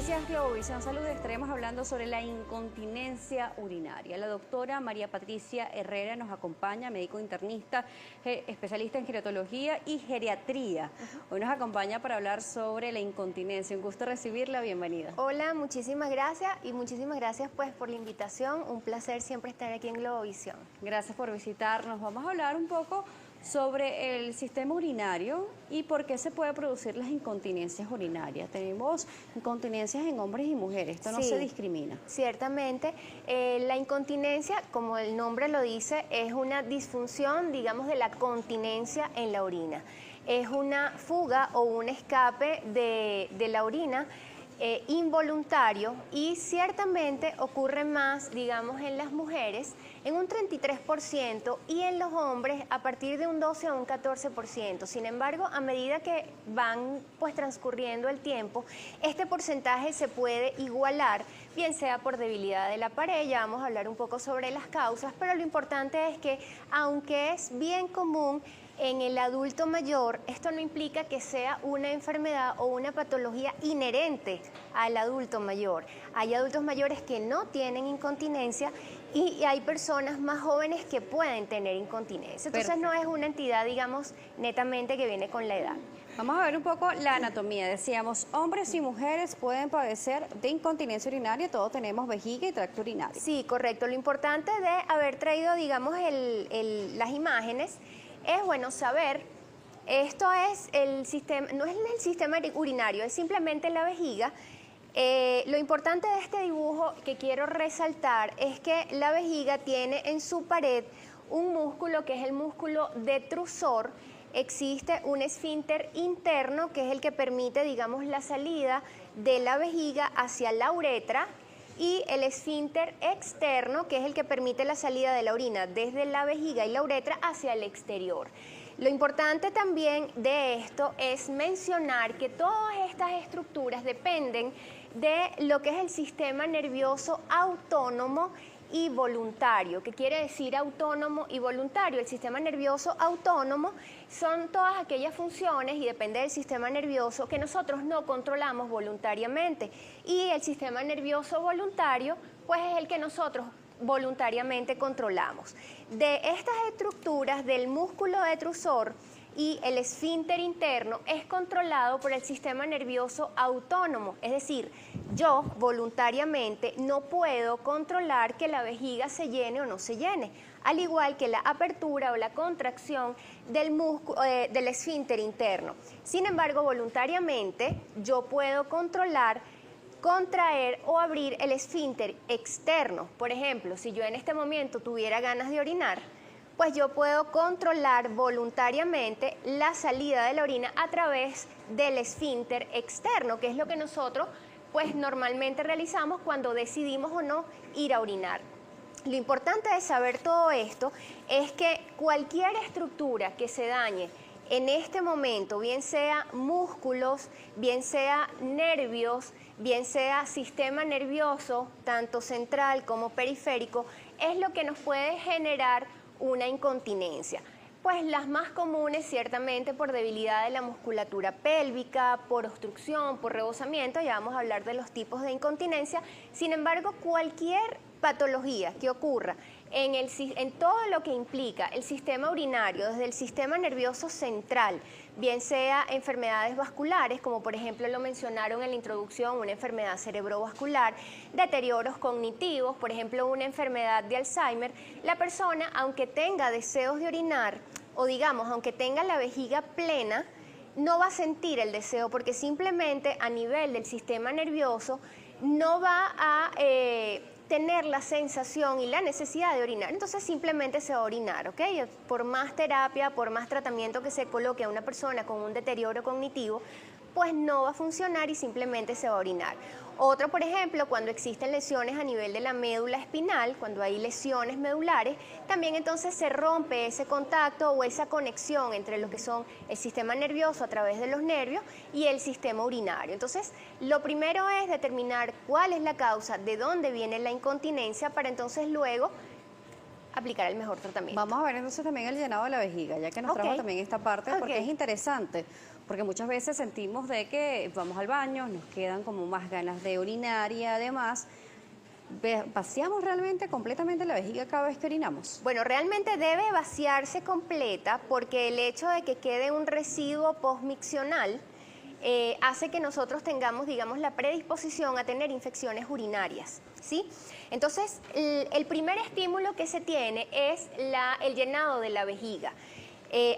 Noticias Globovisión Salud estaremos hablando sobre la incontinencia urinaria. La doctora María Patricia Herrera nos acompaña, médico internista, especialista en gerontología y geriatría. Hoy nos acompaña para hablar sobre la incontinencia. Un gusto recibirla, bienvenida. Hola, muchísimas gracias y muchísimas gracias pues por la invitación. Un placer siempre estar aquí en Globovisión. Gracias por visitarnos. Vamos a hablar un poco sobre el sistema urinario y por qué se puede producir las incontinencias urinarias. Tenemos incontinencias en hombres y mujeres, esto no se discrimina. Ciertamente, la incontinencia, como el nombre lo dice, es una disfunción, digamos, de la continencia en la orina. Es una fuga o un escape de la orina involuntario y ciertamente ocurre más, digamos, en las mujeres en un 33% y en los hombres a partir de un 12 a un 14%. Sin embargo, a medida que van pues transcurriendo el tiempo, este porcentaje se puede igualar, bien sea por debilidad de la pared, ya vamos a hablar un poco sobre las causas, pero lo importante es que aunque es bien común en el adulto mayor, esto no implica que sea una enfermedad o una patología inherente al adulto mayor. Hay adultos mayores que no tienen incontinencia y hay personas más jóvenes que pueden tener incontinencia. Entonces no es una entidad, digamos, netamente que viene con la edad. Vamos a ver un poco la anatomía. Decíamos, hombres y mujeres pueden padecer de incontinencia urinaria, todos tenemos vejiga y tracto urinario. Sí, correcto. Lo importante de haber traído, digamos, las imágenes es, bueno, saber, esto es el sistema, no es el sistema urinario, es simplemente la vejiga. Lo importante de este dibujo que quiero resaltar es que la vejiga tiene en su pared un músculo que es el músculo detrusor. Existe un esfínter interno que es el que permite, digamos, la salida de la vejiga hacia la uretra y el esfínter externo que es el que permite la salida de la orina desde la vejiga y la uretra hacia el exterior. Lo importante también de esto es mencionar que todas estas estructuras dependen de lo que es el sistema nervioso autónomo y voluntario. ¿Qué quiere decir autónomo y voluntario? El sistema nervioso autónomo son todas aquellas funciones y depende del sistema nervioso que nosotros no controlamos voluntariamente. Y el sistema nervioso voluntario, pues es el que nosotros voluntariamente controlamos. De estas estructuras del músculo detrusor y el esfínter interno es controlado por el sistema nervioso autónomo, es decir, yo voluntariamente no puedo controlar que la vejiga se llene o no se llene, al igual que la apertura o la contracción del esfínter interno. Sin embargo, voluntariamente yo puedo controlar contraer o abrir el esfínter externo. Por ejemplo, si yo en este momento tuviera ganas de orinar, pues yo puedo controlar voluntariamente la salida de la orina a través del esfínter externo, que es lo que nosotros pues normalmente realizamos cuando decidimos o no ir a orinar. Lo importante de saber todo esto es que cualquier estructura que se dañe en este momento, bien sea músculos, bien sea nervios, bien sea sistema nervioso, tanto central como periférico, es lo que nos puede generar una incontinencia. Pues las más comunes ciertamente por debilidad de la musculatura pélvica, por obstrucción, por rebosamiento, ya vamos a hablar de los tipos de incontinencia. Sin embargo, cualquier patología que ocurra en todo lo que implica el sistema urinario, desde el sistema nervioso central, bien sea enfermedades vasculares, como por ejemplo lo mencionaron en la introducción, una enfermedad cerebrovascular, deterioros cognitivos, por ejemplo una enfermedad de Alzheimer, la persona, aunque tenga deseos de orinar, o digamos, aunque tenga la vejiga plena, no va a sentir el deseo porque simplemente a nivel del sistema nervioso no va a tener la sensación y la necesidad de orinar, entonces simplemente se va a orinar, ¿ok? Por más terapia, por más tratamiento que se coloque a una persona con un deterioro cognitivo, pues no va a funcionar y simplemente se va a orinar. Otro, por ejemplo, cuando existen lesiones a nivel de la médula espinal, cuando hay lesiones medulares, también entonces se rompe ese contacto o esa conexión entre lo que son el sistema nervioso a través de los nervios y el sistema urinario. Entonces, lo primero es determinar cuál es la causa, de dónde viene la incontinencia, para entonces luego aplicar el mejor tratamiento. Vamos a ver entonces también el llenado de la vejiga, ya que nos trajo también esta parte, porque es interesante. porque muchas veces sentimos de que vamos al baño, nos quedan como más ganas de orinar y además ¿vaciamos realmente completamente la vejiga cada vez que orinamos? Bueno, realmente debe vaciarse completa porque el hecho de que quede un residuo postmiccional hace que nosotros tengamos, digamos, la predisposición a tener infecciones urinarias, ¿sí? Entonces, el primer estímulo que se tiene es el llenado de la vejiga.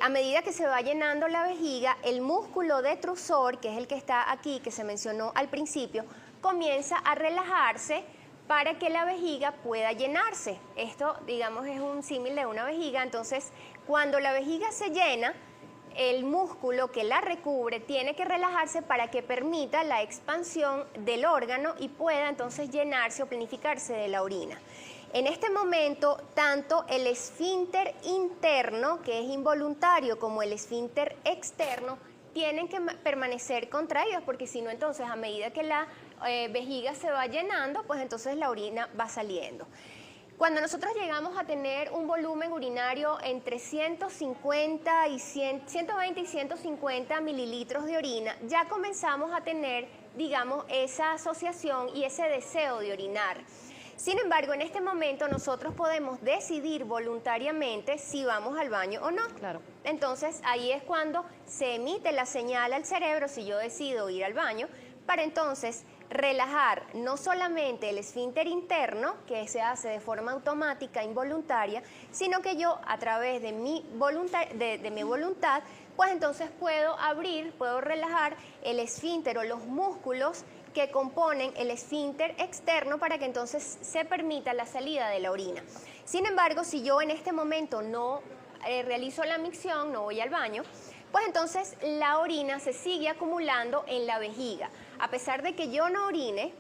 A medida que se va llenando la vejiga, el músculo detrusor, que es el que está aquí, que se mencionó al principio, comienza a relajarse para que la vejiga pueda llenarse. Esto, digamos, es un símil de una vejiga. Entonces, cuando la vejiga se llena, el músculo que la recubre tiene que relajarse para que permita la expansión del órgano y pueda entonces llenarse o planificarse de la orina. En este momento, tanto el esfínter interno, que es involuntario, como el esfínter externo, tienen que permanecer contraídos, porque si no, entonces, a medida que la vejiga se va llenando, pues entonces la orina va saliendo. Cuando nosotros llegamos a tener un volumen urinario entre 150 y 120 y 150 mililitros de orina, ya comenzamos a tener, digamos, esa asociación y ese deseo de orinar. Sin embargo, en este momento nosotros podemos decidir voluntariamente si vamos al baño o no. Claro. Entonces, ahí es cuando se emite la señal al cerebro, si yo decido ir al baño, para entonces relajar no solamente el esfínter interno, que se hace de forma automática, involuntaria, sino que yo, a través de mi voluntad, pues entonces puedo abrir, puedo relajar el esfínter o los músculos que componen el esfínter externo para que entonces se permita la salida de la orina. Sin embargo, si yo en este momento no realizo la micción, no voy al baño, pues entonces la orina se sigue acumulando en la vejiga. A pesar de que yo no orine,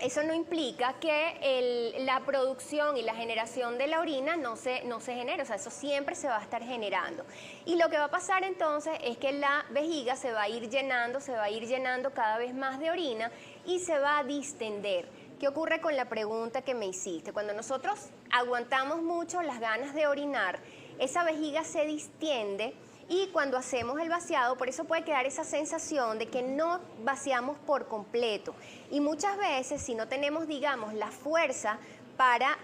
eso no implica que la producción y la generación de la orina no se genere, o sea, eso siempre se va a estar generando. Y lo que va a pasar entonces es que la vejiga se va a ir llenando cada vez más de orina y se va a distender. ¿Qué ocurre con la pregunta que me hiciste? Cuando nosotros aguantamos mucho las ganas de orinar, esa vejiga se distiende. Y cuando hacemos el vaciado, por eso puede quedar esa sensación de que no vaciamos por completo. Y muchas veces, si no tenemos, digamos, la fuerza para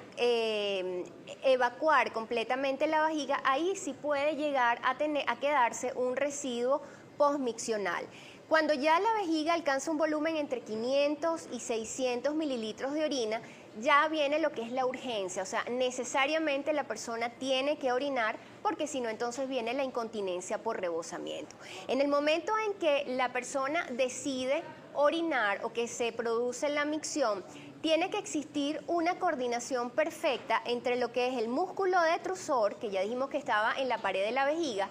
evacuar completamente la vejiga, ahí sí puede llegar a quedarse un residuo postmiccional. Cuando ya la vejiga alcanza un volumen entre 500 y 600 mililitros de orina, ya viene lo que es la urgencia, o sea, necesariamente la persona tiene que orinar porque si no, entonces viene la incontinencia por rebosamiento. En el momento en que la persona decide orinar o que se produce la micción, tiene que existir una coordinación perfecta entre lo que es el músculo detrusor, que ya dijimos que estaba en la pared de la vejiga,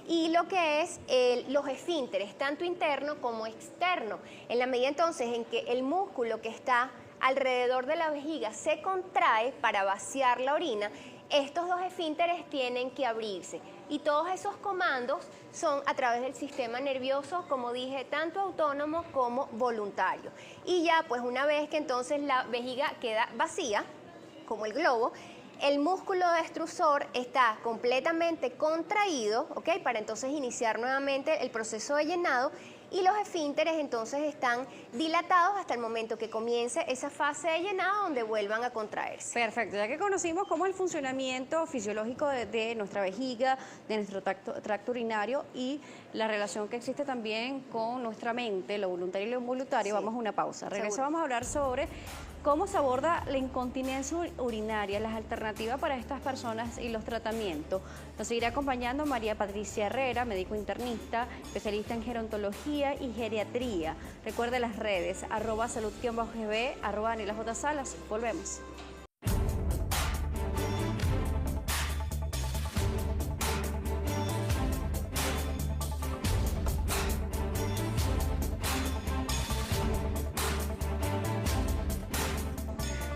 y lo que es los esfínteres, tanto interno como externo. En la medida entonces en que el músculo que está alrededor de la vejiga se contrae para vaciar la orina, estos dos esfínteres tienen que abrirse. Y todos esos comandos son a través del sistema nervioso, como dije, tanto autónomo como voluntario. Y ya, pues una vez que entonces la vejiga queda vacía, como el globo, el músculo detrusor está completamente contraído, ¿ok? Para entonces iniciar nuevamente el proceso de llenado y los esfínteres entonces están dilatados hasta el momento que comience esa fase de llenado donde vuelvan a contraerse. Perfecto, ya que conocimos cómo es el funcionamiento fisiológico de nuestra vejiga, de nuestro tracto urinario y la relación que existe también con nuestra mente, lo voluntario y lo involuntario, sí. Vamos a una pausa. Regreso, vamos a hablar sobre cómo se aborda la incontinencia urinaria, las alternativas para estas personas y los tratamientos. Nos seguirá acompañando María Patricia Herrera, médico internista, especialista en gerontología y geriatría. Recuerde las redes, @salud_gb, @DanielaJSalas. Volvemos.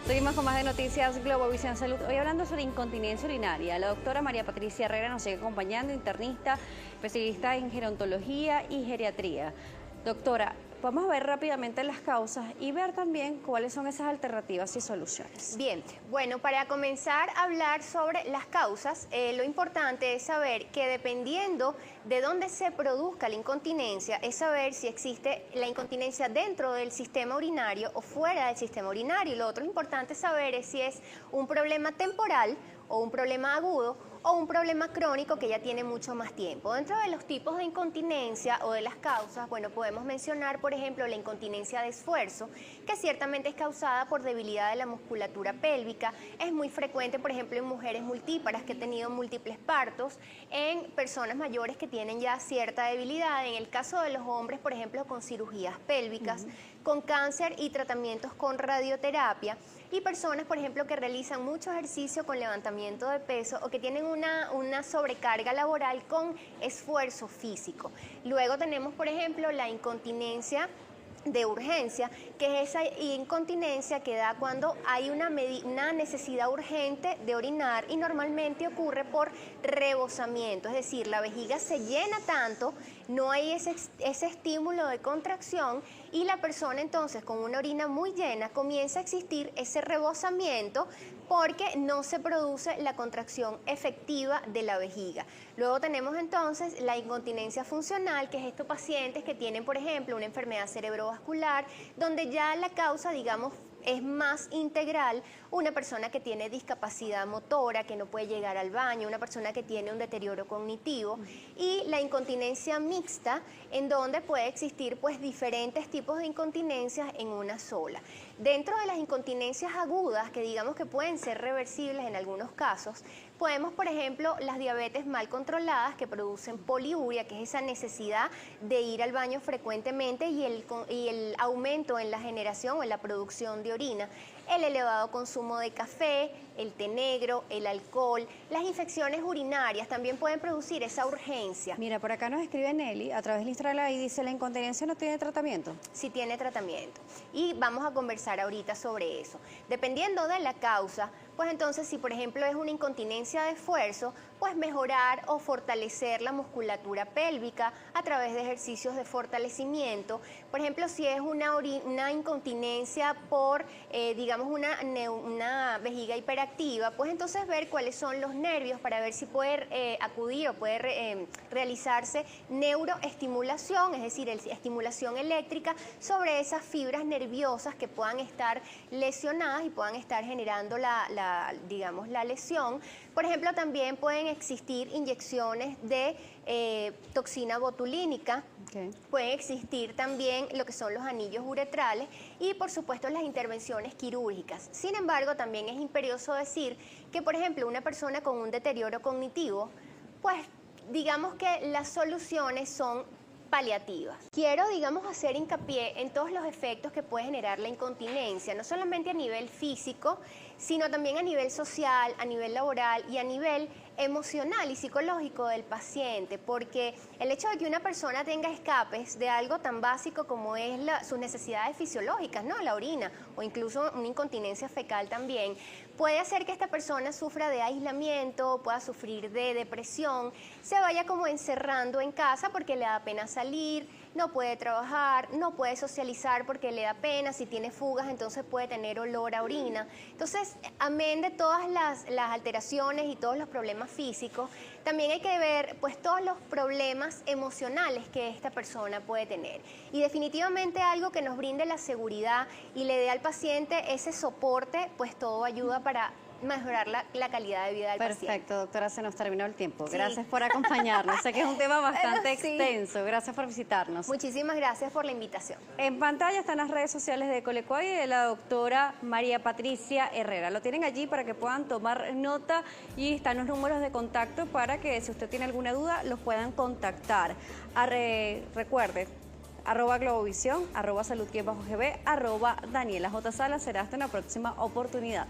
Seguimos con más de Noticias Globovisión Salud. Hoy hablando sobre incontinencia urinaria. La doctora María Patricia Herrera nos sigue acompañando, internista, especialista en gerontología y geriatría. Doctora, vamos a ver rápidamente las causas y ver también cuáles son esas alternativas y soluciones. Bien, bueno, para comenzar a hablar sobre las causas, lo importante es saber que dependiendo de dónde se produzca la incontinencia, es saber si existe la incontinencia dentro del sistema urinario o fuera del sistema urinario. Y lo otro importante saber es si es un problema temporal o un problema agudo o un problema crónico que ya tiene mucho más tiempo. Dentro de los tipos de incontinencia o de las causas, bueno, podemos mencionar, por ejemplo, la incontinencia de esfuerzo, que ciertamente es causada por debilidad de la musculatura pélvica. Es muy frecuente, por ejemplo, en mujeres multíparas que han tenido múltiples partos, en personas mayores que tienen ya cierta debilidad, en el caso de los hombres, por ejemplo, con cirugías pélvicas, con cáncer y tratamientos con radioterapia, y personas, por ejemplo, que realizan mucho ejercicio con levantamiento de peso o que tienen una sobrecarga laboral con esfuerzo físico. Luego tenemos, por ejemplo, la incontinencia de urgencia, que es esa incontinencia que da cuando hay una necesidad urgente de orinar y normalmente ocurre por rebosamiento, es decir, la vejiga se llena tanto, no hay ese estímulo de contracción y la persona entonces con una orina muy llena comienza a existir ese rebosamiento porque no se produce la contracción efectiva de la vejiga. Luego tenemos entonces la incontinencia funcional, que es estos pacientes que tienen, por ejemplo, una enfermedad cerebrovascular, donde ya la causa, digamos, es más integral, una persona que tiene discapacidad motora, que no puede llegar al baño, una persona que tiene un deterioro cognitivo, y la incontinencia mixta, en donde puede existir pues diferentes tipos de incontinencias en una sola. Dentro de las incontinencias agudas, que digamos que pueden ser reversibles en algunos casos, podemos, por ejemplo, las diabetes mal controladas que producen poliuria, que es esa necesidad de ir al baño frecuentemente y el aumento en la generación o en la producción de orina, el elevado consumo de café, el té negro, el alcohol, las infecciones urinarias también pueden producir esa urgencia. Mira, por acá nos escribe Nelly a través del Instagram y dice, ¿la incontinencia no tiene tratamiento? Sí tiene tratamiento y vamos a conversar ahorita sobre eso. Dependiendo de la causa, pues entonces si por ejemplo es una incontinencia de esfuerzo, pues mejorar o fortalecer la musculatura pélvica a través de ejercicios de fortalecimiento. Por ejemplo, si es una incontinencia por, digamos, una vejiga hiperactiva, pues entonces ver cuáles son los nervios para ver si puede acudir o puede realizarse neuroestimulación, es decir, estimulación eléctrica sobre esas fibras nerviosas que puedan estar lesionadas y puedan estar generando digamos, la lesión. Por ejemplo, también pueden existir inyecciones de toxina botulínica, pueden existir también lo que son los anillos uretrales y, por supuesto, las intervenciones quirúrgicas. Sin embargo, también es imperioso decir que, por ejemplo, una persona con un deterioro cognitivo, pues digamos que las soluciones son paliativas. Quiero, digamos, hacer hincapié en todos los efectos que puede generar la incontinencia, no solamente a nivel físico, sino también a nivel social, a nivel laboral y a nivel emocional y psicológico del paciente, porque el hecho de que una persona tenga escapes de algo tan básico como es sus necesidades fisiológicas, ¿no? La orina o incluso una incontinencia fecal también, puede hacer que esta persona sufra de aislamiento, pueda sufrir de depresión, se vaya como encerrando en casa porque le da pena salir, no puede trabajar, no puede socializar porque le da pena, si tiene fugas entonces puede tener olor a orina. Entonces, amén de todas las alteraciones y todos los problemas físicos, también hay que ver pues todos los problemas emocionales que esta persona puede tener. Y definitivamente algo que nos brinde la seguridad y le dé al paciente ese soporte, pues todo ayuda para mejorar la calidad de vida del paciente. Perfecto, doctora, se nos terminó el tiempo. Sí. Gracias por acompañarnos. Sé que es un tema bastante extenso. Gracias por visitarnos. Muchísimas gracias por la invitación. En pantalla están las redes sociales de Colecoy y de la doctora María Patricia Herrera. Lo tienen allí para que puedan tomar nota y están los números de contacto para que si usted tiene alguna duda los puedan contactar. Recuerde, @Globovisión, @Salud_GB, @Daniela J. Sala. Será hasta una próxima oportunidad.